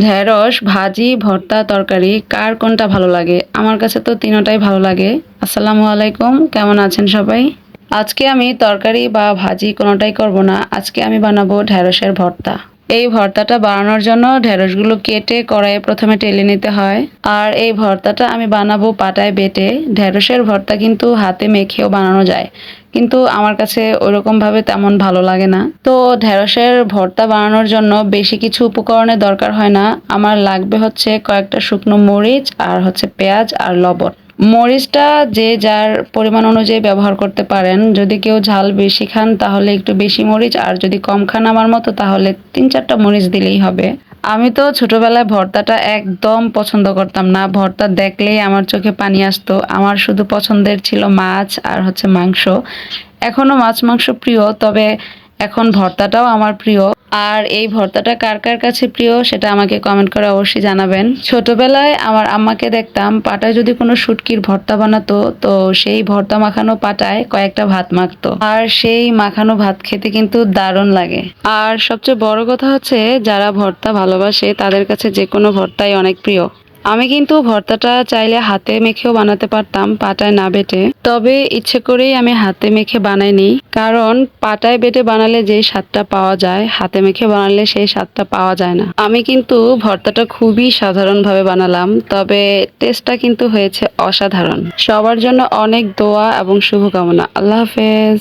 ঢেঁড়স ভাজি, ভর্তা, তরকারি কার কোনটা ভালো লাগে? আমার কাছে তো তিনটাই ভালো লাগে। আসসালামু আলাইকুম, কেমন আছেন সবাই? আজকে আমি তরকারি বা ভাজি কোনোটাই করব না। আজকে আমি বানাবো ঢেঁড়সের ভর্তা। এই ভর্তাটা বানানোর জন্য ঢেঁড়সগুলো কেটে কড়াইয়ে প্রথমে টেলে নিতে হয়। আর এই ভর্তাটা আমি বানাবো পাটায় বেটে। ঢেঁড়সের ভর্তা কিন্তু হাতে মেখেও বানানো যায়, কিন্তু আমার কাছে ওরকমভাবে তেমন ভালো লাগে না। তো ঢেঁড়সের ভর্তা বানানোর জন্য বেশি কিছু উপকরণের দরকার হয় না। আমার লাগবে হচ্ছে কয়েকটা শুকনো মরিচ আর হচ্ছে পেঁয়াজ আর লবণ। মরিচটা যে যার পরিমাণ অনুযায়ী ব্যবহার করতে পারেন। যদি কেউ ঝাল বেশি খান তাহলে একটু বেশি মরিচ, আর যদি কম খান আমার মতো তাহলে ৩-৪টা মরিচ দিলেই হবে। আমি তো ছোটবেলায় ভর্তাটা একদম পছন্দ করতাম না। ভর্তা দেখলেই আমার চোখে পানি আসতো। আমার শুধু পছন্দের ছিল মাছ আর হচ্ছে মাংস। এখনো মাছ মাংস প্রিয়, তবে এখন ভর্তাটাও আমার প্রিয়। আর এই ভর্তাটা কার কার কাছে প্রিয় সেটা আমাকে কমেন্ট করে অবশ্যই জানাবেন। ছোটবেলায় আমার আম্মাকে দেখতাম পাটায় যদি কোনো শুটকির ভর্তা বানাতো, তো সেই ভর্তা মাখানো পাটায় কয়েকটা ভাত মাখতো, আর সেই মাখানো ভাত খেতে কিন্তু দারুণ লাগে। আর সবচেয়ে বড় কথা হচ্ছে, যারা ভর্তা ভালোবাসে তাদের কাছে যে কোনো ভর্তাই অনেক প্রিয়। আমি কিন্তু ভর্তাটা চাইলে হাতে মেখেও বানাতে পারতাম, পাটায় না বেটে। তবে ইচ্ছে করেই আমি হাতে মেখে বানাইনি, কারণ পাটায় বেটে বানালে যে স্বাদটা পাওয়া যায় হাতে মেখে বানালে সেই স্বাদটা পাওয়া যায় না। আমি কিন্তু ভর্তাটা খুবই সাধারণভাবে বানালাম, তবে টেস্টটা কিন্তু হয়েছে অসাধারণ। সবার জন্য অনেক দোয়া এবং শুভকামনা। আল্লাহ হাফেজ।